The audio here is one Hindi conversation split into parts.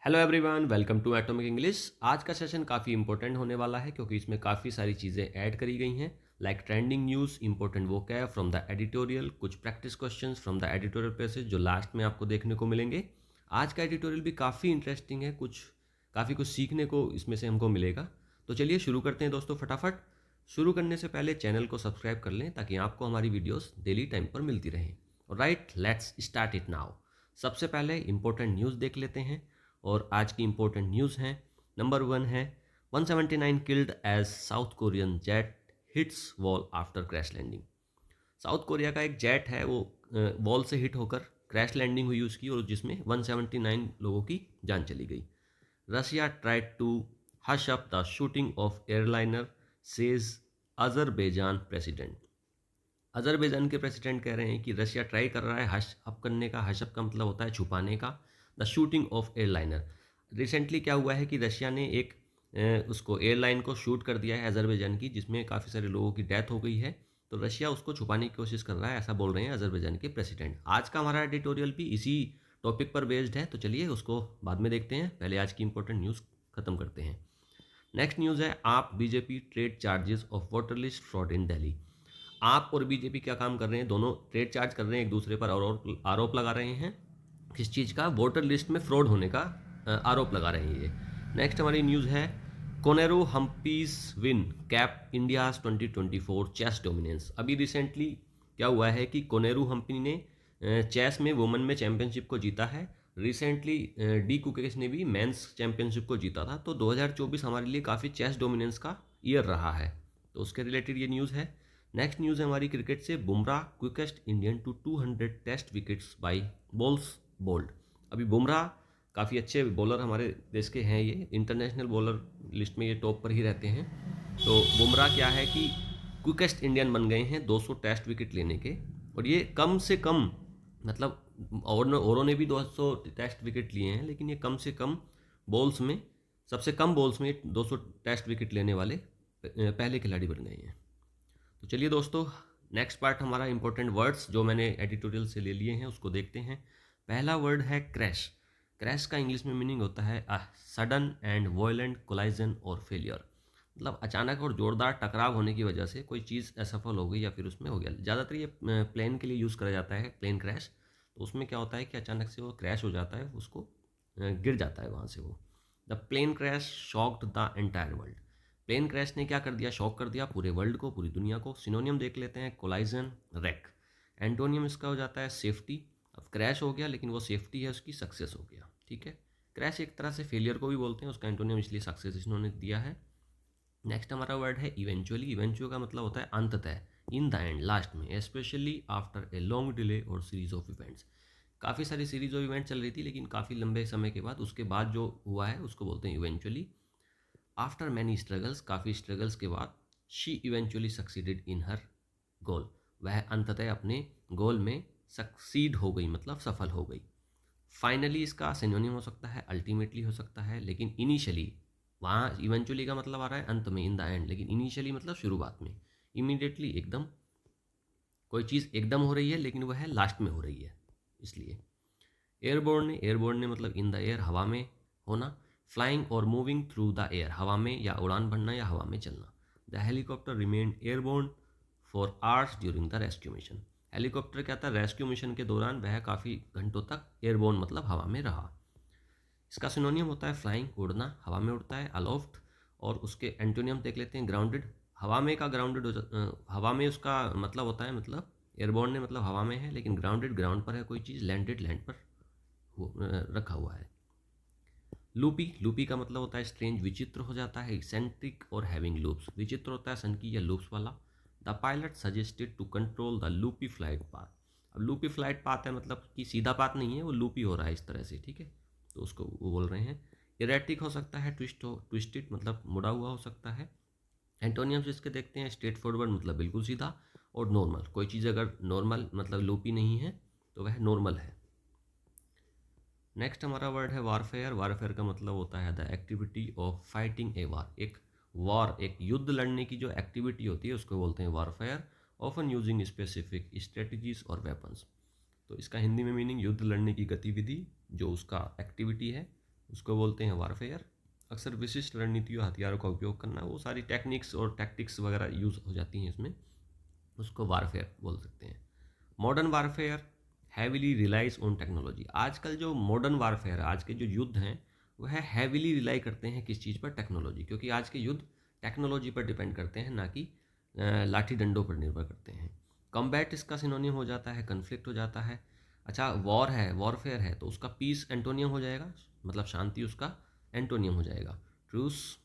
Hello everyone, welcome to Atomic English. आज का सेशन काफ़ी इंपॉर्टेंट होने वाला है क्योंकि इसमें काफ़ी सारी चीज़ें ऐड करी गई हैं, like trending news, important vocab from the editorial, कुछ practice questions from the editorial passage जो लास्ट में आपको देखने को मिलेंगे। आज का एडिटोरियल भी काफ़ी इंटरेस्टिंग है, काफ़ी कुछ सीखने को इसमें से हमको मिलेगा। तो चलिए शुरू करते हैं दोस्तों फटाफट। शुरू करने से पहले चैनल को सब्सक्राइब कर लें ताकि आपको हमारी वीडियोस डेली टाइम पर मिलती रहें। Right, let's start it now. सबसे पहले इंपॉर्टेंट न्यूज़ देख लेते हैं और आज की इंपॉर्टेंट न्यूज़ हैं। नंबर 1 है 179 killed as South Korean jet hits wall after crash landing. South Korea का एक जेट है, वो वॉल से हिट होकर क्रैश लैंडिंग हुई उसकी, और जिसमें 179 लोगों की जान चली गई। Russia tried to hush up the shooting of airliner, says Azerbaijan president. Azerbaijan के प्रेसिडेंट कह रहे हैं कि रशिया ट्राई कर रहा है हश अप करने का। हश अप का मतलब होता है छुपाने का। The shooting of airliner, recently क्या हुआ है कि रशिया ने एक उसको एयरलाइन को शूट कर दिया है अजरबैजान की, जिसमें काफ़ी सारे लोगों की डेथ हो गई है। तो रशिया उसको छुपाने की कोशिश कर रहा है, ऐसा बोल रहे हैं अजरबैजान के प्रेसिडेंट। आज का हमारा एडिटोरियल भी इसी टॉपिक पर बेस्ड है, तो चलिए उसको बाद में देखते हैं। पहले आज की इंपॉर्टेंट न्यूज़ खत्म करते हैं। नेक्स्ट न्यूज़ है आप BJP trade charges of voter list fraud in Delhi. आप और बीजेपी क्या काम कर रहे हैं, दोनों ट्रेड चार्ज कर रहे हैं एक दूसरे पर और आरोप लगा रहे हैं। किस चीज़ का? वोटर लिस्ट में फ्रॉड होने का आरोप लगा रहे हैं ये। नेक्स्ट हमारी न्यूज़ है Koneru Humpy's win cap India's 2024 chess dominance. अभी रिसेंटली क्या हुआ है कि कोनेरू हम्पी ने चेस में वुमेन में चैंपियनशिप को जीता है। रिसेंटली डी कुकेश ने भी मेंस चैंपियनशिप को जीता था। तो 2024 हमारे लिए काफ़ी चेस डोमिनेंस का ईयर रहा है, तो उसके रिलेटेड ये न्यूज़ है। नेक्स्ट न्यूज़ है हमारी क्रिकेट से, Bumrah quickest Indian to 200 test wickets by balls bowled. अभी बुमराह काफ़ी अच्छे बॉलर हमारे देश के हैं, ये इंटरनेशनल बॉलर लिस्ट में ये टॉप पर ही रहते हैं। तो बुमराह क्या है कि क्विकेस्ट इंडियन बन गए हैं 200 टेस्ट विकेट लेने के। और ये कम से कम, मतलब औरों ने भी 200 टेस्ट विकेट लिए हैं, लेकिन ये कम से कम बॉल्स में, सबसे कम बॉल्स में 200 टेस्ट विकेट लेने वाले पहले खिलाड़ी बन गए हैं। तो चलिए दोस्तों, नेक्स्ट पार्ट हमारा इंपॉर्टेंट वर्ड्स जो मैंने एडिटोरियल से ले लिए हैं उसको देखते हैं। पहला वर्ड है क्रैश। क्रैश का इंग्लिश में मीनिंग होता है सडन एंड वॉयलेंट कोलाइजन और फेलियर। मतलब अचानक और ज़ोरदार टकराव होने की वजह से कोई चीज़ असफल हो गई या फिर उसमें हो गया। ज़्यादातर ये प्लेन के लिए यूज़ करा जाता है, प्लेन क्रैश। तो उसमें क्या होता है कि अचानक से वो क्रैश हो जाता है, उसको गिर जाता है वहाँ से वो। The plane crash shocked the entire world. Plane crash ने क्या कर दिया? शॉक कर दिया पूरे वर्ल्ड को, पूरी दुनिया को। सिनोनियम देख लेते हैं, कोलाइजन, रैक। एंटोनियम इसका हो जाता है सेफ्टी। अब क्रैश हो गया लेकिन वो सेफ्टी है उसकी, सक्सेस हो गया। ठीक है, क्रैश एक तरह से फेलियर को भी बोलते हैं, उसका एंटोनियम इसलिए सक्सेस इन्होंने दिया है। नेक्स्ट हमारा वर्ड है इवेंचुअली। इवेंचुअल का मतलब होता है अंततः, इन द एंड, लास्ट में, specially after a long delay और सीरीज ऑफ इवेंट्स। काफ़ी सारी सीरीज ऑफ इवेंट चल रही थी लेकिन काफ़ी लंबे समय के बाद, उसके बाद जो हुआ है उसको बोलते हैं इवेंचुअली। आफ्टर मैनी स्ट्रगल्स, काफ़ी स्ट्रगल्स के बाद, शी इवेंचुअली सक्सीडेड इन हर गोल, वह अंततः अपने गोल में सक्सीड हो गई, मतलब सफल हो गई। फाइनली इसका सिनोनिम हो सकता है, अल्टीमेटली हो सकता है, लेकिन इनिशियली, वहाँ इवेंचुअली का मतलब आ रहा है अंत में, इन द एंड, लेकिन इनिशियली मतलब शुरुआत में, इमीडिएटली, एकदम। कोई चीज़ एकदम हो रही है लेकिन वह लास्ट में हो रही है, इसलिए। एयरबोर्न ने, एयरबोर्न ने मतलब इन द एयर, हवा में होना। फ्लाइंग और मूविंग थ्रू द एयर, हवा में या उड़ान भरना या हवा में चलना। The helicopter remained airborne for hours during the rescue mission. Helicopter क्या था? रेस्क्यू मिशन के दौरान वह काफ़ी घंटों तक एयरबोर्न मतलब हवा में रहा। इसका सिनोनियम होता है फ्लाइंग, उड़ना, हवा में उड़ता है, अलोफ्ट। और उसके एंटोनियम देख लेते हैं, ग्राउंडेड। हवा में का ग्राउंडेड हवा में उसका मतलब होता है, मतलब एयरबोर्न ने मतलब हवा में है, लेकिन ग्राउंडेड ग्राउंड पर है कोई चीज़, लैंडेड लैंड पर रखा हुआ है। लूपी, लूपी का मतलब होता है स्ट्रेंज, विचित्र हो जाता है, इसेंट्रिक और हैविंग लूप्स। विचित्र होता है सनकी या लूप्स वाला। The pilot suggested to control the loopy flight path. अब लूपी फ्लाइट पाथ है मतलब कि सीधा पाथ नहीं है, वो लूपी हो रहा है इस तरह से, ठीक है, तो उसको वो बोल रहे हैं। इरेटिक हो सकता है, ट्विस्टेड मतलब मुड़ा हुआ हो सकता है। एंटोनियम्स इसके देखते हैं, स्ट्रेट फॉरवर्ड मतलब बिल्कुल सीधा, और नॉर्मल, कोई चीज़ अगर नॉर्मल मतलब लूपी नहीं है तो वह नॉर्मल है। नेक्स्ट हमारा वर्ड है वारफेयर। वारफेयर का मतलब होता है the activity of fighting a वार। एक वार, एक युद्ध लड़ने की जो एक्टिविटी होती है उसको बोलते हैं warfare. Often using specific strategies और वेपन्स। तो इसका हिंदी में मीनिंग युद्ध लड़ने की गतिविधि, जो उसका एक्टिविटी है उसको बोलते हैं वारफेयर। अक्सर विशिष्ट रणनीतियों हथियारों का उपयोग करना, वो सारी टेक्निक्स और टैक्टिक्स वगैरह यूज़ हो जाती हैं इसमें, उसको वारफेयर बोल सकते हैं। Modern warfare heavily relies on technology. आजकल जो मॉडर्न वारफेयर है, आज के जो युद्ध हैं वह हैविली रिलाई करते हैं किस चीज़ पर? टेक्नोलॉजी, क्योंकि आज के युद्ध टेक्नोलॉजी पर डिपेंड करते हैं, ना कि लाठी डंडों पर निर्भर करते हैं। कॉम्बैट इसका सिनोनियम हो जाता है, कन्फ्लिक्ट हो जाता है। अच्छा, वॉर है, वॉरफेयर है, तो उसका पीस एंटोनियम हो जाएगा, मतलब शांति उसका एंटोनियम हो जाएगा, ट्रूस।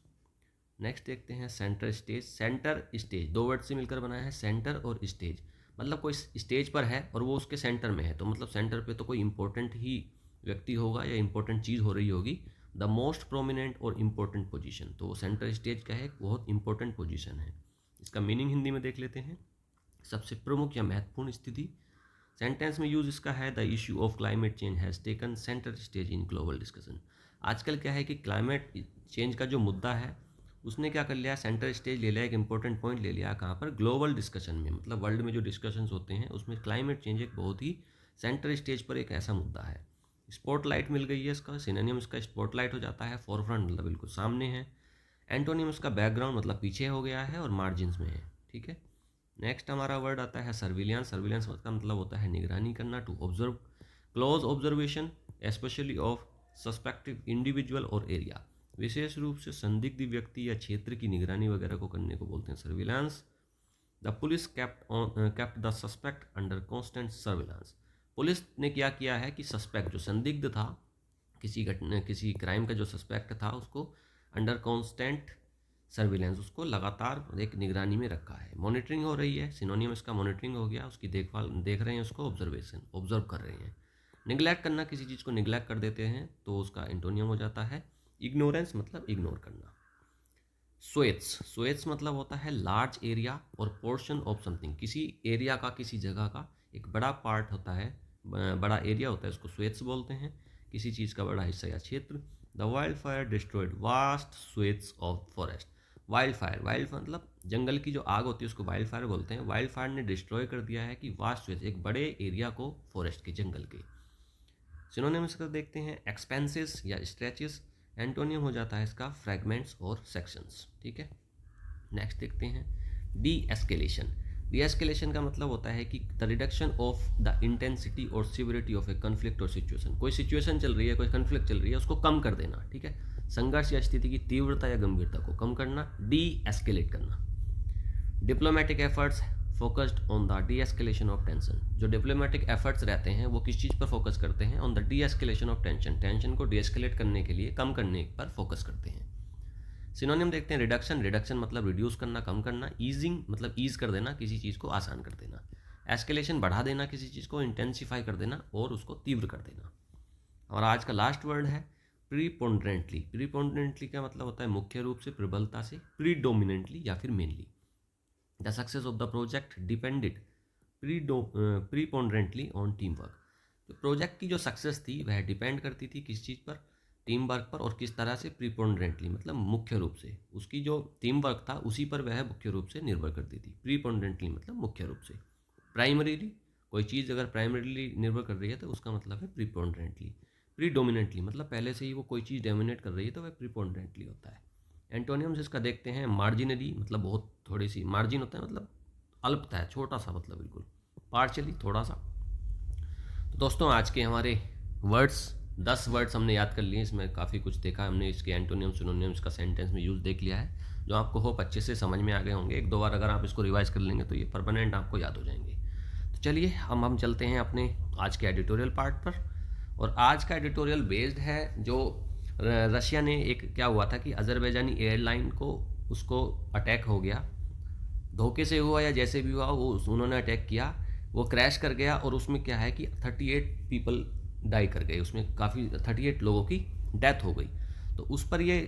नेक्स्ट देखते हैं सेंटर स्टेज। सेंटर स्टेज दो वर्ड से मिलकर बना है, सेंटर और स्टेज, मतलब कोई स्टेज पर है और वो उसके सेंटर में है, तो मतलब सेंटर पे तो कोई इंपॉर्टेंट ही व्यक्ति होगा या इंपॉर्टेंट चीज़ हो रही होगी। द मोस्ट प्रोमिनेंट और इम्पोर्टेंट पोजीशन, तो वो सेंटर स्टेज का है, एक बहुत इंपॉर्टेंट पोजीशन है। इसका मीनिंग हिंदी में देख लेते हैं, सबसे प्रमुख या महत्वपूर्ण स्थिति। सेंटेंस में यूज इसका है, the issue of climate change has taken centre stage in global discussion. आजकल क्या है कि क्लाइमेट चेंज का जो मुद्दा है उसने क्या कर लिया, सेंटर स्टेज ले लिया, एक इंपॉर्टेंट पॉइंट ले लिया, कहाँ पर? ग्लोबल डिस्कशन में, मतलब वर्ल्ड में जो डिस्कशंस होते हैं उसमें क्लाइमेट चेंज एक बहुत ही सेंटर स्टेज पर एक ऐसा मुद्दा है। स्पॉटलाइट मिल गई है, इसका सिनोनिम इसका स्पॉटलाइट हो जाता है, फोरफ्रंट मतलब बिल्कुल सामने है। एंटोनिम इसका बैकग्राउंड मतलब पीछे हो गया है और मार्जिन्स में है, ठीक है। नेक्स्ट हमारा वर्ड आता है सर्विलियंस। सर्विलियंस का मतलब होता है निगरानी करना, to observe, close observation specially of suspective individual और एरिया। विशेष रूप से संदिग्ध व्यक्ति या क्षेत्र की निगरानी वगैरह को करने को बोलते हैं surveillance. The police kept the suspect under constant surveillance. Police ने क्या किया है कि सस्पेक्ट जो संदिग्ध था, किसी घटना किसी क्राइम का जो सस्पेक्ट था, उसको अंडर कॉन्स्टेंट सर्विलेंस, उसको लगातार एक निगरानी में रखा है। मॉनिटरिंग हो रही है, सिनोनियम इसका मॉनिटरिंग हो गया, उसकी देखभाल देख रहे हैं उसको, ऑब्जर्वेशन ऑब्जर्व कर रहे हैं। निगलेक्ट करना, किसी चीज़ को निगलेक्ट कर देते हैं तो उसका एंटोनियम हो जाता है इग्नोरेंस, मतलब इग्नोर करना। स्वेट्स, स्वेट्स मतलब होता है लार्ज एरिया और पोर्शन ऑफ समथिंग, किसी एरिया का, किसी जगह का एक बड़ा पार्ट होता है, बड़ा एरिया होता है, उसको स्वेट्स बोलते हैं, किसी चीज़ का बड़ा हिस्सा या क्षेत्र। The wild fire destroyed vast sweats of forest. Wild fire, wild मतलब जंगल की जो आग होती है उसको वाइल्ड फायर बोलते हैं। वाइल्ड फायर ने डिस्ट्रॉय कर दिया है कि वास्ट स्वेट्स, एक बड़े एरिया को, फॉरेस्ट के, जंगल के। सिनोनिम्स का देखते हैं, एक्सपेंसेस या स्ट्रेचेस, एंटोनियम हो जाता है इसका फ्रैगमेंट्स और सेक्शंस, ठीक है। नेक्स्ट देखते हैं डी एस्केलेशन। डी एस्केलेशन का मतलब होता है कि the reduction of the intensity और सिविरिटी ऑफ ए कन्फ्लिक्ट और सिचुएशन। कोई सिचुएशन चल रही है, कोई कन्फ्लिक्ट चल रही है, उसको कम कर देना, ठीक है। संघर्ष या स्थिति की तीव्रता या गंभीरता को कम करना, डी एस्केलेट करना। Diplomatic efforts focused on the de escalation of tension. जो डिप्लोमेटिक एफर्ट्स रहते हैं वो किस चीज़ पर फोकस करते हैं? On the de escalation of tension, tension को डी एस्केलेट करने के लिए, कम करने पर फोकस करते हैं। सिनोनिम देखते हैं, रिडक्शन, रिडक्शन मतलब रिड्यूस करना, कम करना। ईजिंग मतलब ईज कर देना, किसी चीज़ को आसान कर देना। एस्केलेशन बढ़ा देना, किसी चीज़ को इंटेंसिफाई कर देना और उसको तीव्र कर देना। और आज का लास्ट वर्ड है प्रीपोंडेंटली। प्रीपोंडेंटली का मतलब होता है मुख्य रूप से, प्रबलता से, प्रीडोमिनेंटली या फिर mainly. The success of the project depended preponderantly on team work. तो प्रोजेक्ट की जो सक्सेस थी वह डिपेंड करती थी किस चीज़ पर? टीम वर्क पर। और किस तरह से? प्रीपोंडेंटली मतलब मुख्य रूप से, उसकी जो टीम वर्क था उसी पर वह मुख्य रूप से निर्भर करती थी। प्रीपोंडेंटली मतलब मुख्य रूप से। प्राइमरीली, कोई चीज़ अगर प्राइमरीली निर्भर कर रही है तो उसका मतलब है प्रीपोंडेंटली। प्रीडोमिनेंटली मतलब पहले से ही वो कोई चीज़ डोमिनेट कर रही है तो वह प्रीपोंडेंटली होता है। एंटोनियम्स इसका देखते हैं, मार्जिनरी मतलब बहुत थोड़ी सी, मार्जिन होता है मतलब अल्पता है, छोटा सा मतलब बिल्कुल, पार्शियली थोड़ा सा। तो दोस्तों आज के हमारे वर्ड्स 10 वर्ड्स हमने याद कर लिए, इसमें काफ़ी कुछ देखा हमने, इसके एंटोनियम सिनोनिम्स का सेंटेंस में यूज़ देख लिया है, जो आपको होप अच्छे से समझ में आ गए होंगे। एक दो बार अगर आप इसको रिवाइज कर लेंगे तो ये परमानेंट आपको याद हो जाएंगे। तो चलिए हम चलते हैं अपने आज के एडिटोरियल पार्ट पर। और आज का एडिटोरियल बेस्ड है जो रशिया ने, एक क्या हुआ था कि अजरबैजानी एयरलाइन को, उसको अटैक हो गया, धोखे से हुआ या जैसे भी हुआ, वो उन्होंने अटैक किया, वो क्रैश कर गया और उसमें क्या है कि 38 पीपल डाई कर गए, उसमें काफ़ी 38 लोगों की डेथ हो गई। तो उस पर ये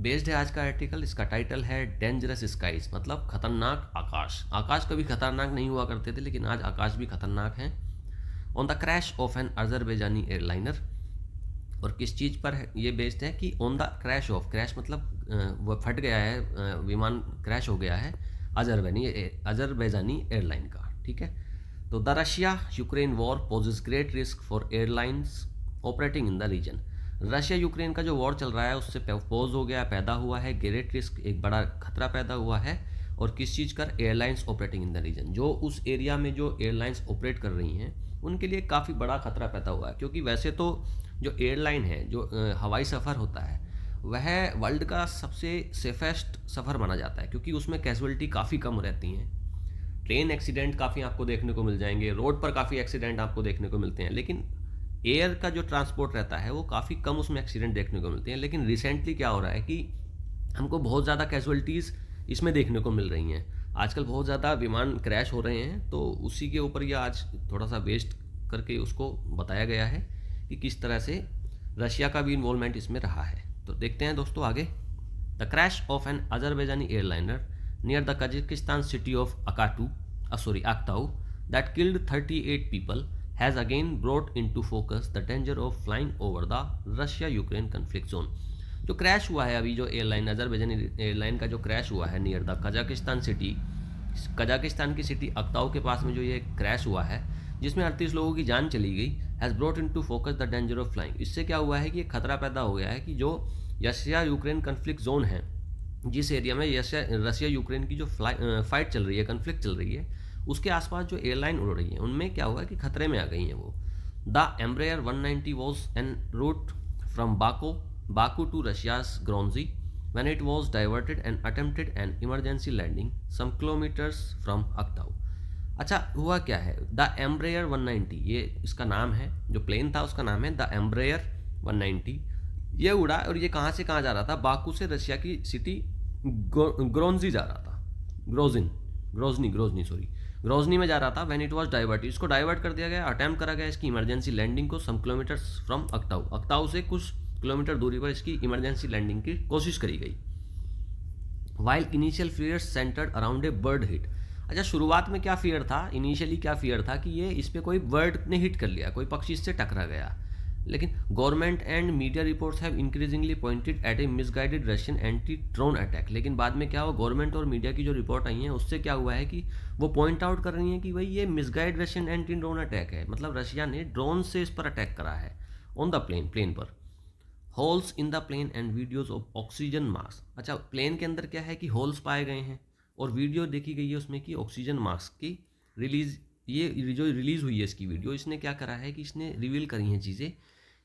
बेस्ड है आज का आर्टिकल। इसका टाइटल है डेंजरस स्काइज, मतलब खतरनाक आकाश। आकाश कभी खतरनाक नहीं हुआ करते थे, लेकिन आज आकाश भी खतरनाक है। On the crash of an Azerbaijani airliner, और किस चीज़ पर है ये बेस्ड है कि on the crash of, crash मतलब वो फट गया है, विमान क्रैश हो गया है अजरबैजानी एयरलाइन का, ठीक है। तो the Russia Ukraine war poses great risk for airlines operating in the region. Russia Ukraine का जो वॉर चल रहा है उससे पोज हो गया, पैदा हुआ है ग्रेट रिस्क, एक बड़ा खतरा पैदा हुआ है। और किस चीज़ का? Airlines operating in the region, जो उस एरिया में जो एयरलाइंस ऑपरेट कर रही हैं उनके लिए काफ़ी बड़ा खतरा पैदा हुआ है। क्योंकि वैसे तो जो एयरलाइन है, जो हवाई सफ़र होता है, वह वर्ल्ड का सबसे सेफेस्ट सफ़र माना जाता है, क्योंकि उसमें कैजुअलिटी काफ़ी कम रहती हैं। ट्रेन एक्सीडेंट काफ़ी आपको देखने को मिल जाएंगे, रोड पर काफ़ी एक्सीडेंट आपको देखने को मिलते हैं, लेकिन एयर का जो ट्रांसपोर्ट रहता है वो काफ़ी कम उसमें एक्सीडेंट देखने को मिलते हैं। लेकिन रिसेंटली क्या हो रहा है कि हमको बहुत ज़्यादा कैजुअलिटीज़ इसमें देखने को मिल रही हैं। आजकल बहुत ज़्यादा विमान क्रैश हो रहे हैं, तो उसी के ऊपर ये आज थोड़ा सा वेस्ट करके उसको बताया गया है कि किस तरह से रशिया का भी इन्वॉल्वमेंट इसमें रहा है। तो देखते हैं दोस्तों आगे। The crash of an Azerbaijani airliner near the Kazakhstan city of Aktau that killed 38 people has again brought into focus the danger of flying over the Russia-Ukraine conflict zone। जो क्रैश हुआ है अभी, जो एयरलाइन अजरबैजानी एयरलाइन का जो क्रैश हुआ है नियर द कजाकिस्तान की सिटी अक्ताऊ के पास में जो ये क्रैश हुआ है, जिसमें 38 लोगों की जान चली गई, has brought into focus the danger of flying. इससे क्या हुआ है कि एक खतरा पैदा हो गया है कि जो रशिया यूक्रेन कन्फ्लिक्ट जोन है, जिस एरिया में रशिया यूक्रेन की जो फाइट चल रही है, कन्फ्लिक्ट चल रही है, उसके आसपास जो एयरलाइन उड़ रही है उनमें क्या हुआ कि खतरे में आ गई हैं वो। The Embraer 190 was en route from Baku to Russia's Grozny when it was diverted and attempted an emergency landing some kilometers from Aktau। अच्छा, हुआ क्या है? द एम्ब्रेयर 190, ये इसका नाम है, जो प्लेन था उसका नाम है द एम्ब्रेयर 190। ये उड़ा और ये कहाँ से कहाँ जा रहा था? बाकू से रशिया की सिटी ग्रोन्जी जा रहा था, ग्रोजनी में जा रहा था। व्हेन इट वाज डाइवर्ट, इसको डाइवर्ट कर दिया गया, अटैम्प्ट करा गया इसकी इमरजेंसी लैंडिंग को सम किलोमीटर्स फ्रॉम अक्ताऊ से कुछ किलोमीटर दूरी पर इसकी इमरजेंसी लैंडिंग की कोशिश करी गई। While initial fears centred around a bird hit. अच्छा, शुरुआत में क्या फियर था? इनिशियली क्या फियर था कि ये इस पर कोई बर्ड ने हिट कर लिया, कोई पक्षी इससे टकरा गया। लेकिन government and media reports have increasingly pointed eight A misguided Russian anti drone attack. लेकिन बाद में क्या हुआ, गवर्नमेंट और मीडिया की जो रिपोर्ट आई हैं उससे क्या हुआ है कि वो पॉइंट आउट कर रही हैं कि भाई ये misguide Russian anti drone attack है, मतलब रशिया ने ड्रोन से इस पर अटैक करा है ऑन द प्लेन पर। Holes in the plane and videos of oxygen mask. अच्छा, प्लेन के अंदर क्या है कि होल्स पाए गए हैं और वीडियो देखी गई है उसमें कि ऑक्सीजन मास्क की रिलीज, ये जो रिलीज़ हुई है इसकी वीडियो, इसने क्या करा है कि इसने रिवील करी हैं चीज़ें।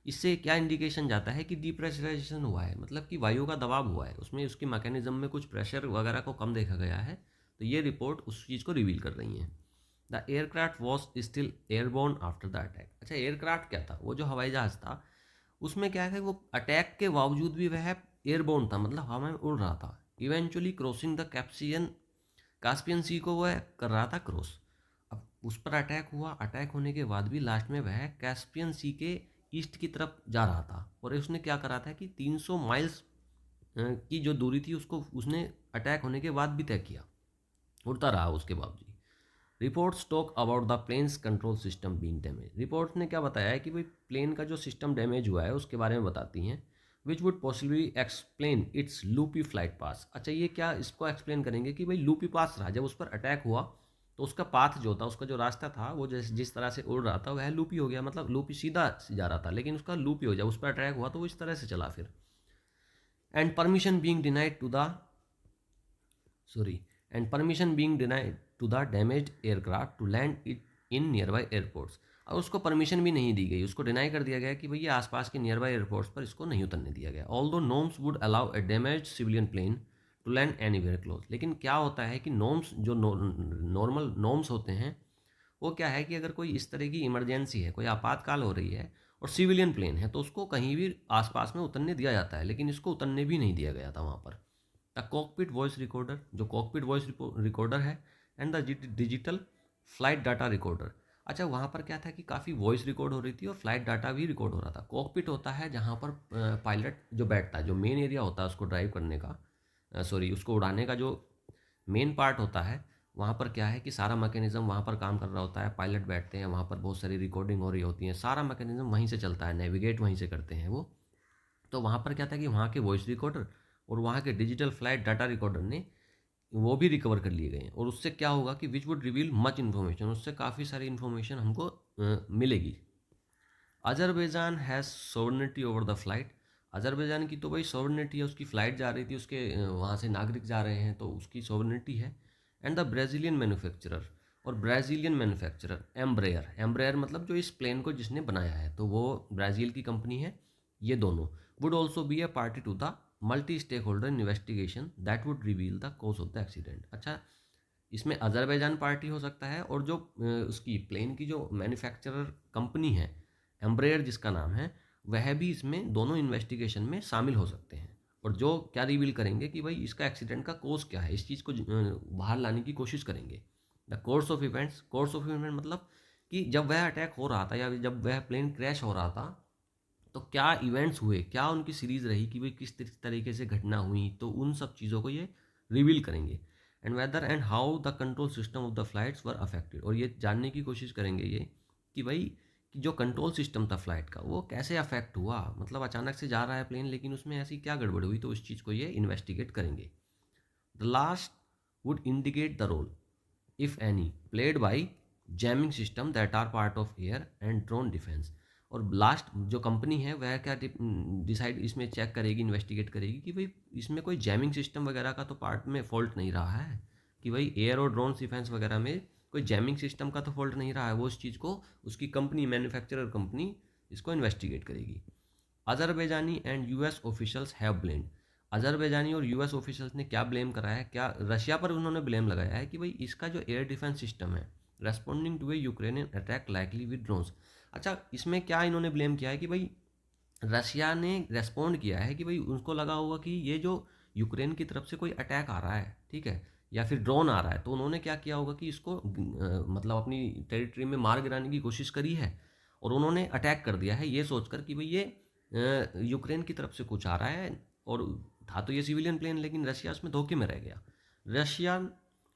इससे क्या इंडिकेशन जाता है कि डीप्रेशराइजेशन हुआ है, मतलब कि वायु का दबाव हुआ है, उसमें उसके मैकेनिज्म में कुछ प्रेशर वगैरह को कम देखा गया है। तो ये रिपोर्ट उस चीज़ को रिवील कर रही हैं। The aircraft was still airborne after the attack. अच्छा, एयरक्राफ्ट क्या था? वो जो हवाई जहाज़ था उसमें क्या है, वो अटैक के बावजूद भी वह एयरबोर्न था, मतलब हवा में उड़ रहा था। इवेंचुअली क्रॉसिंग द कास्पियन सी को वह कर रहा था क्रॉस। अब उस पर अटैक हुआ, अटैक होने के बाद भी लास्ट में वह कैस्पियन सी के ईस्ट की तरफ जा रहा था और उसने क्या करा था कि 300 माइल्स की जो दूरी थी उसको उसने अटैक होने के बाद भी तय किया, उड़ता रहा उसके बावजूद। Reports talk about the planes control system being damage. Report ने क्या बताया है कि भाई प्लेन का जो सिस्टम डैमेज हुआ है उसके बारे में बताती हैं, which would possibly explain its loopy flight path. अच्छा, ये क्या इसको एक्सप्लेन करेंगे कि भाई लूपी पास रहा, जब उस पर अटैक हुआ तो उसका पाथ जो था, उसका जो रास्ता था, वो जिस तरह से उड़ रहा था वह लूपी हो गया, मतलब लूपी सीधा जा रहा था, लेकिन उसका लूपी हो, जब उस पर अटैक हुआ तो वो इस तरह से चला फिर। And permission being denied to the damaged aircraft to land it in nearby airports. और उसको परमिशन भी नहीं दी गई, उसको डिनाई कर दिया गया कि भैया आसपास के नियर बाई एयरपोर्ट्स पर इसको नहीं उतरने दिया गया। Although norms would allow a damaged civilian plane to land anywhere close. लेकिन क्या होता है कि नॉर्म्स, जो नॉर्मल नॉर्म्स होते हैं, वो क्या है कि अगर कोई इस तरह की इमरजेंसी है, कोई आपातकाल हो रही है और सिविलियन प्लेन है, तो उसको कहीं भी आसपास में उतरने दिया जाता है, लेकिन इसको उतरने भी नहीं दिया गया था वहाँ पर। द कॉकपिट वॉइस रिकॉर्डर, जो कॉकपिट वॉइस रिकॉर्डर है, and the digital flight data recorder. अच्छा, वहाँ पर क्या था कि काफ़ी वॉइस रिकॉर्ड हो रही थी और फ्लाइट डाटा भी रिकॉर्ड हो रहा था। कॉकपिट होता है जहाँ पर पायलट जो बैठता है, जो मेन एरिया होता है उसको ड्राइव करने का, उसको उड़ाने का जो मेन पार्ट होता है, वहाँ पर क्या है कि सारा मैकेनिज्म वहाँ पर काम कर रहा होता है, पायलट बैठते हैं वहाँ पर, बहुत सारी रिकॉर्डिंग हो रही होती है, सारा मैकेनिज्म वहीं से चलता है, नेविगेट वहीं से करते हैं वो। तो वहाँ पर क्या था कि वहाँ के वॉइस रिकॉर्डर और वहाँ के डिजिटल फ्लाइट डाटा रिकॉर्डर ने वो भी रिकवर कर लिए गए हैं, और उससे क्या होगा कि which would reveal much information, उससे काफ़ी सारी इन्फॉर्मेशन हमको मिलेगी। Azerbaijan has sovereignty over the flight. Azerbaijan की तो भाई सोवरेनिटी है, उसकी फ़्लाइट जा रही थी, उसके वहाँ से नागरिक जा रहे हैं तो उसकी सोवरेनिटी है। एंड द ब्राज़ीलियन मैन्युफैक्चरर, और ब्राज़ीलियन मैन्युफैक्चरर एम्ब्रेयर, एम्ब्रेयर मतलब जो इस प्लेन को जिसने बनाया है तो वो ब्राज़ील की कंपनी है। ये दोनों would also be a party to the multi stakeholder investigation that would reveal the cause of the accident. अच्छा, इसमें अजरबैजान पार्टी हो सकता है, और जो उसकी प्लेन की जो मैन्युफैक्चरर कंपनी है एम्ब्रेयर जिसका नाम है, वह भी इसमें दोनों इन्वेस्टिगेशन में शामिल हो सकते हैं। और जो क्या रिवील करेंगे कि भाई इसका एक्सीडेंट का कोज क्या है, इस चीज़ को बाहर लाने की कोशिश करेंगे। The course of events, course of event मतलब कि जब वह अटैक हो रहा था या जब वह प्लेन क्रैश हो रहा था तो क्या इवेंट्स हुए, क्या उनकी सीरीज़ रही कि भाई किस तरीके से घटना हुई, तो उन सब चीज़ों को ये रिवील करेंगे। And weather and how the control system of the flights were affected, और ये जानने की कोशिश करेंगे ये कि भाई कि जो कंट्रोल सिस्टम था फ्लाइट का वो कैसे अफेक्ट हुआ, मतलब अचानक से जा रहा है प्लेन लेकिन उसमें ऐसी क्या गड़बड़ हुई, तो उस चीज़ को ये इन्वेस्टिगेट करेंगे। The last would indicate the role, if any, played by jamming system that are part of air and drone defence. और लास्ट जो कंपनी है वह क्या डिसाइड इसमें चेक करेगी, इन्वेस्टिगेट करेगी कि भाई इसमें कोई जैमिंग सिस्टम वगैरह का तो पार्ट में फॉल्ट नहीं रहा है, कि भाई एयर और ड्रोन डिफेंस वगैरह में कोई जैमिंग सिस्टम का तो फॉल्ट नहीं रहा है। वो उस चीज़ को उसकी कंपनी, मैन्युफैक्चरर कंपनी इसको इन्वेस्टिगेट करेगी। Azerbaijani and US officials have blamed, Azerbaijani और यूएस ऑफिशियल्स ने क्या ब्लेम करा है, क्या रशिया पर उन्होंने ब्लेम लगाया है कि भाई इसका जो एयर डिफेंस सिस्टम है responding to a Ukrainian attack likely with drones. अच्छा, इसमें क्या इन्होंने ब्लेम किया है कि भाई रशिया ने रेस्पॉन्ड किया है कि भाई उनको लगा होगा कि ये जो यूक्रेन की तरफ से कोई अटैक आ रहा है, ठीक है, या फिर ड्रोन आ रहा है, तो उन्होंने क्या किया होगा कि इसको मतलब अपनी टेरिटरी में मार गिराने की कोशिश करी है, और उन्होंने अटैक कर दिया है ये सोचकर कि भाई ये यूक्रेन की तरफ से कुछ आ रहा है। और था तो ये सिविलियन प्लेन, लेकिन रशिया उसमें धोखे में रह गया। Russian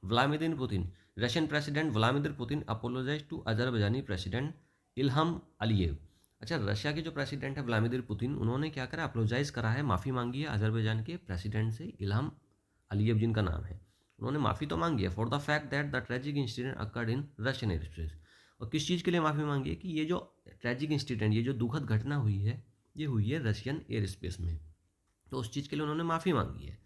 Vladimir Putin, Russian president Vladimir Putin apologises to Azerbaijani president Ilham Aliyev. अच्छा, रशिया के जो प्रेसिडेंट है व्लादिमीर पुतिन, उन्होंने क्या करा, अपोलोजाइज करा है, माफ़ी मांगी है अजरबैजान के प्रेसिडेंट से, इल्हम अलीयेव जिनका नाम है। उन्होंने माफ़ी तो मांगी है for the fact that the tragic incident occurred in Russian air space. और किस चीज़ के लिए माफ़ी मांगी है कि ये जो ट्रेजिक इंसिडेंट, ये जो दुखद घटना हुई है, ये हुई है रशियन एयर स्पेस में, तो उस चीज़ के लिए उन्होंने माफ़ी मांगी है।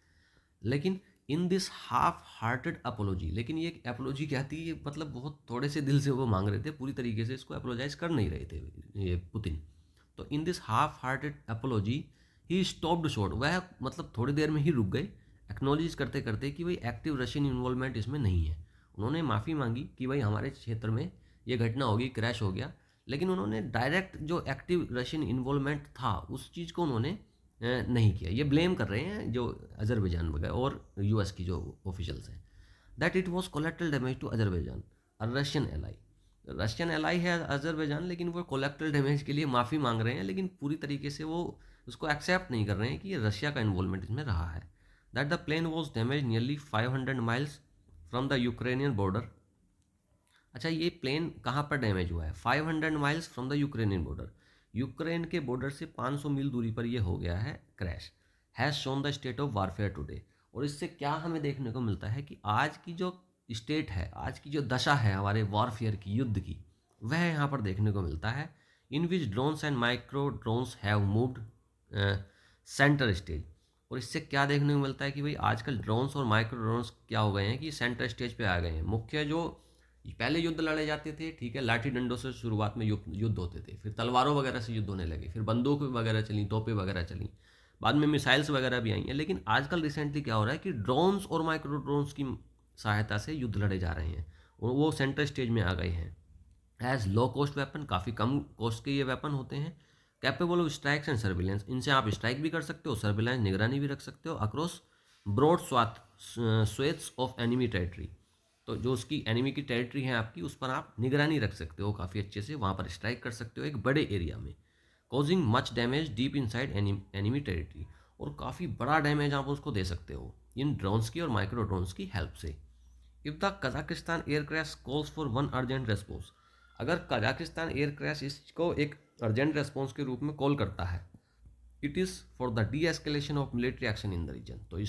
लेकिन in this half hearted apology, लेकिन ये अपोलॉजी क्या थी, ये मतलब बहुत थोड़े से दिल से वो मांग रहे थे, पूरी तरीके से इसको अपोलोजाइज कर नहीं रहे थे ये पुतिन। तो in this half hearted apology he stopped short, वह मतलब थोड़ी देर में ही रुक गए एक्नॉलेज करते करते कि भाई एक्टिव रशियन इन्वॉल्वमेंट इसमें नहीं है। उन्होंने माफ़ी मांगी कि भाई हमारे क्षेत्र में ये घटना होगी, क्रैश हो गया, लेकिन उन्होंने डायरेक्ट जो एक्टिव रशियन इन्वॉल्वमेंट था उस चीज़ को उन्होंने नहीं किया। ये ब्लेम कर रहे हैं जो अजरबैजान वगैरह और यूएस की जो ऑफिशियल्स हैं, that it was collateral damage to Azerbaijan और रशियन एलाई। रशियन एलाई है अजरबैजान, लेकिन वो कोलेक्टल डैमेज के लिए माफ़ी मांग रहे हैं, लेकिन पूरी तरीके से वो उसको एक्सेप्ट नहीं कर रहे हैं कि ये रशिया का इन्वॉल्वमेंट इसमें रहा है। That the plane was damage nearly 500 miles from the Ukrainian border. अच्छा, ये प्लेन कहाँ पर डैमेज हुआ है, 500 miles from the Ukrainian border, Ukraine के बॉर्डर से 500 मील दूरी पर ये हो गया है crash. Has shown the state of warfare today, और इससे क्या हमें देखने को मिलता है कि आज की जो स्टेट है, आज की जो दशा है हमारे वॉरफेयर की, युद्ध की, वह यहाँ पर देखने को मिलता है। In which drones and micro drones have moved centre stage. और इससे क्या देखने को मिलता है कि भाई आजकल ड्रोन्स और माइक्रो ड्रोन्स क्या हो गए हैं कि सेंटर स्टेज पे आ गए हैं। मुख्य जो पहले युद्ध लड़े जाते थे, ठीक है, लाठी डंडों से शुरुआत में युद्ध होते थे, फिर तलवारों वगैरह से युद्ध होने लगे, फिर बंदूक वगैरह चली, तोपें वगैरह चली, बाद में मिसाइल्स वगैरह भी आई हैं। लेकिन आजकल रिसेंटली क्या हो रहा है कि ड्रोन्स और माइक्रो ड्रोन्स की सहायता से युद्ध लड़े जा रहे हैं, और वो सेंटर स्टेज में आ गए हैं एज लो कॉस्ट वेपन, काफ़ी कम कॉस्ट के ये वेपन होते हैं। Capable of strikes and surveillance, इनसे आप स्ट्राइक भी कर सकते हो, सर्विलेंस निगरानी भी रख सकते हो across broad swaths of enemy territory. तो जो उसकी एनिमी की टेरिटरी है आपकी, उस पर आप निगरानी रख सकते हो काफ़ी अच्छे से, वहाँ पर स्ट्राइक कर सकते हो एक बड़े एरिया में, causing much damage deep inside enemy territory, और काफ़ी बड़ा डैमेज आप उसको दे सकते हो इन ड्रोन्स की और माइक्रो ड्रोन्स की हेल्प से। If the Kazakhstan air crash calls for one urgent response, अगर कजाकिस्तान एयर क्रैश इसको एक अर्जेंट रेस्पॉन्स के रूप में कॉल करता है, it is for the de escalation of military action in the region, तो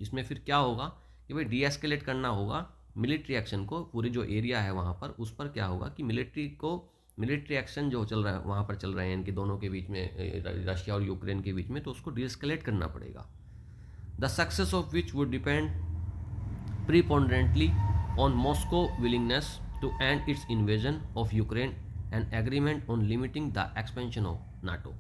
इसमें फिर क्या होगा कि भाई डी एस्केलेट करना होगा मिलिट्री एक्शन को, पूरे जो एरिया है वहाँ पर उस पर क्या होगा कि मिलिट्री को मिलिट्री एक्शन जो चल रहा है वहाँ पर चल रहे हैं इनके दोनों के बीच में, रशिया और यूक्रेन के बीच में, तो उसको डीएस्केलेट करना पड़ेगा। The success of which would depend preponderantly on Moscow willingness to end its invasion of Ukraine and agreement on limiting the expansion of NATO।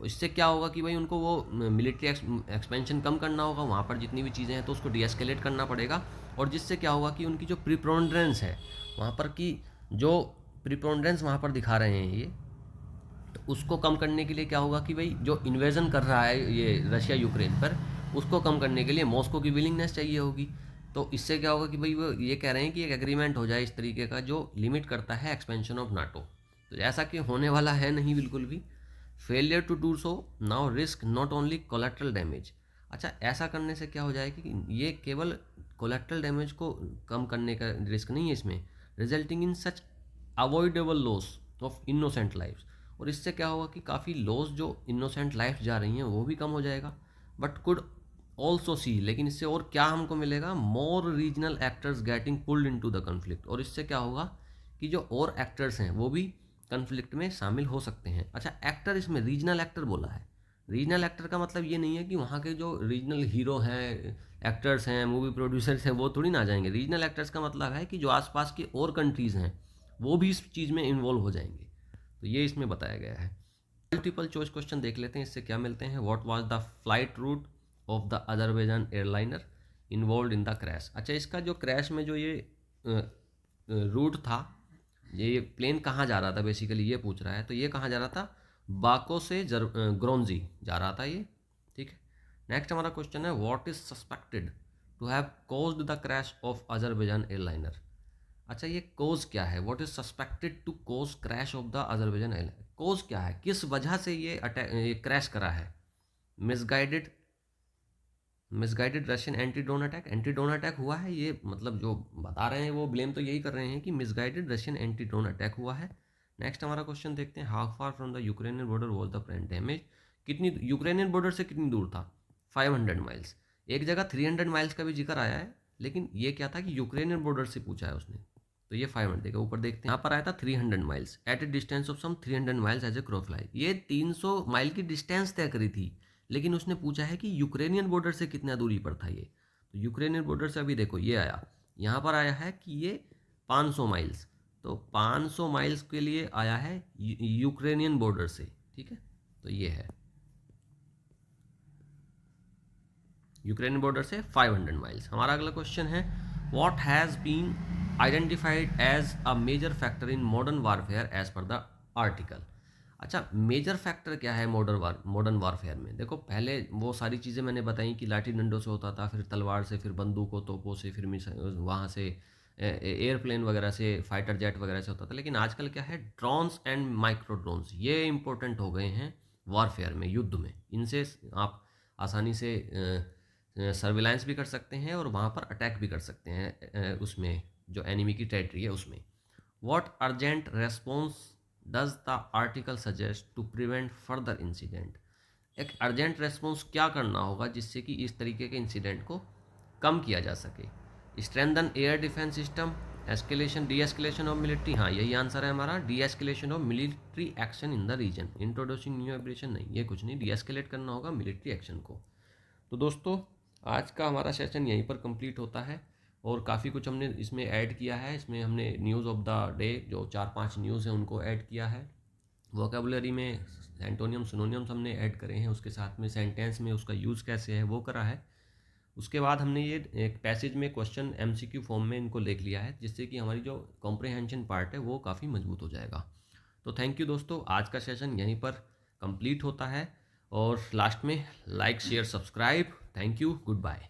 इससे क्या होगा कि भाई उनको वो मिलिट्री एक्सपेंशन कम करना होगा, वहाँ पर जितनी भी चीज़ें हैं तो उसको डीएस्केलेट करना पड़ेगा, और जिससे क्या होगा कि उनकी जो प्रीपोंड्रेंस है वहाँ पर की, जो प्रीपोंड्रेंस वहाँ पर दिखा रहे हैं ये, तो उसको कम करने के लिए क्या होगा कि भाई जो इन्वेजन कर रहा है ये रशिया यूक्रेन पर, उसको कम करने के लिए मॉस्को की विलिंगनेस चाहिए होगी। तो इससे क्या होगा कि भाई वो ये कह रहे हैं कि एक एग्रीमेंट हो जाए इस तरीके का जो लिमिट करता है एक्सपेंशन ऑफ नाटो। तो ऐसा कि होने वाला है नहीं बिल्कुल भी। Failure to do so now risk not only collateral damage. अच्छा, ऐसा करने से क्या हो जाएगा कि ये केवल कोलेट्रल डैमेज को कम करने का रिस्क नहीं है इसमें, resulting in such avoidable loss of innocent lifes. और इससे क्या होगा कि काफ़ी लॉस जो इनोसेंट लाइफ जा रही हैं वो भी कम हो जाएगा। बट कुड ऑल्सो सी, लेकिन इससे और क्या हमको मिलेगा, more regional actors getting pulled into the conflict. और इससे क्या होगा कि जो और एक्टर्स हैं वो भी कन्फ्लिक्ट में शामिल हो सकते हैं। अच्छा, एक्टर इसमें रीजनल एक्टर बोला है। रीजनल एक्टर का मतलब ये नहीं है कि वहाँ के जो रीजनल हीरो हैं, एक्टर्स हैं, मूवी प्रोड्यूसर्स हैं, वो थोड़ी ना आ जाएंगे। रीजनल एक्टर्स का मतलब है कि जो आसपास की और कंट्रीज़ हैं वो भी इस चीज़ में इन्वॉल्व हो जाएंगे। तो ये इसमें बताया गया है। मल्टीपल चॉइस क्वेश्चन देख लेते हैं, इससे क्या मिलते हैं। What was the flight route of the Azerbaijan airliner involve in the crash. अच्छा, इसका जो क्रैश में जो ये रूट था, ये प्लेन कहाँ जा रहा था बेसिकली ये पूछ रहा है। तो ये कहाँ जा रहा था, बाको से ग्रोनजी जा रहा था ये, ठीक है। नेक्स्ट हमारा क्वेश्चन है, what is suspected to have caused the crash of Azerbaijan airliner. अच्छा, ये कोज क्या है, what is suspected to cause crash of the Azerbaijan airliner. Cause क्या है, किस वजह से ये क्रैश करा है। Misguided Russian anti drone attack. Anti drone attack हुआ है, ये मतलब जो बता रहे हैं वो ब्लेम तो यही कर रहे हैं कि misguided Russian anti drone attack हुआ है। नेक्स्ट हमारा क्वेश्चन देखते हैं, how far from the Ukrainian border was the plane damage. कितनी यूक्रेनियन बॉर्डर से कितनी दूर था, 500 माइल्स। एक जगह 300 माइल्स का भी जिक्र आया है, लेकिन ये क्या था कि यूक्रेनियन बॉर्डर से पूछा है उसने, तो ये 500 देखा ऊपर देखते हैं, यहाँ पर आया था 300 miles at a distance of some 300 miles as a crow fly. ये 300 माइल की डिस्टेंस तय करी थी, लेकिन उसने पूछा है कि यूक्रेनियन बॉर्डर से कितना दूरी पर था ये। तो यूक्रेनियन बॉर्डर से अभी देखो ये आया, यहाँ पर आया है कि ये 500 माइल्स, तो 500 माइल्स के लिए आया है यूक्रेनियन बॉर्डर से, ठीक है। तो ये है यूक्रेनियन बॉर्डर से 500 माइल्स। हमारा अगला क्वेश्चन है, what has been identified as a major factor in modern warfare as per the article. अच्छा, मेजर फैक्टर क्या है मॉडर्न वारफेयर में। देखो, पहले वो सारी चीज़ें मैंने बताई कि लाठी डंडों से होता था, फिर तलवार से, फिर बंदूकों तोपों से, फिर वहाँ से एयरप्लेन वगैरह से, फाइटर जेट वगैरह से होता था। लेकिन आजकल क्या है, ड्रोन्स एंड माइक्रो ड्रोन्स, ये इंपॉर्टेंट हो गए हैं वारफेयर में, युद्ध में। इनसे आप आसानी से सर्विलांस भी कर सकते हैं और वहाँ पर अटैक भी कर सकते हैं, उसमें जो एनिमी की टेरिटरी है उसमें। What urgent response does the article suggest to prevent further incident. एक अर्जेंट रेस्पॉन्स क्या करना होगा जिससे कि इस तरीके के इंसिडेंट को कम किया जा सके। Strengthen air defence system, escalation de escalation of military, हाँ यही आंसर है हमारा, de escalation of military action in the region, introducing new abrasion नहीं, ये कुछ नहीं, डी एस्केलेट करना होगा मिलिट्री एक्शन को। तो दोस्तों, आज का हमारा सेशन यहीं पर कंप्लीट होता है, और काफ़ी कुछ हमने इसमें ऐड किया है। इसमें हमने न्यूज़ ऑफ द डे जो 4-5 न्यूज़ हैं उनको ऐड किया है। वोकेबुलरी में एंटोनियम सिनोनियम्स हमने ऐड करे हैं, उसके साथ में सेंटेंस में उसका यूज़ कैसे है वो करा है। उसके बाद हमने ये एक पैसेज में क्वेश्चन MCQ फॉर्म में इनको लिख लिया है, जिससे कि हमारी जो कॉम्प्रिहेंशन पार्ट है वो काफ़ी मजबूत हो जाएगा। तो थैंक यू दोस्तों, आज का सेशन यहीं पर कंप्लीट होता है। और लास्ट में like share subscribe. Thank you, good bye.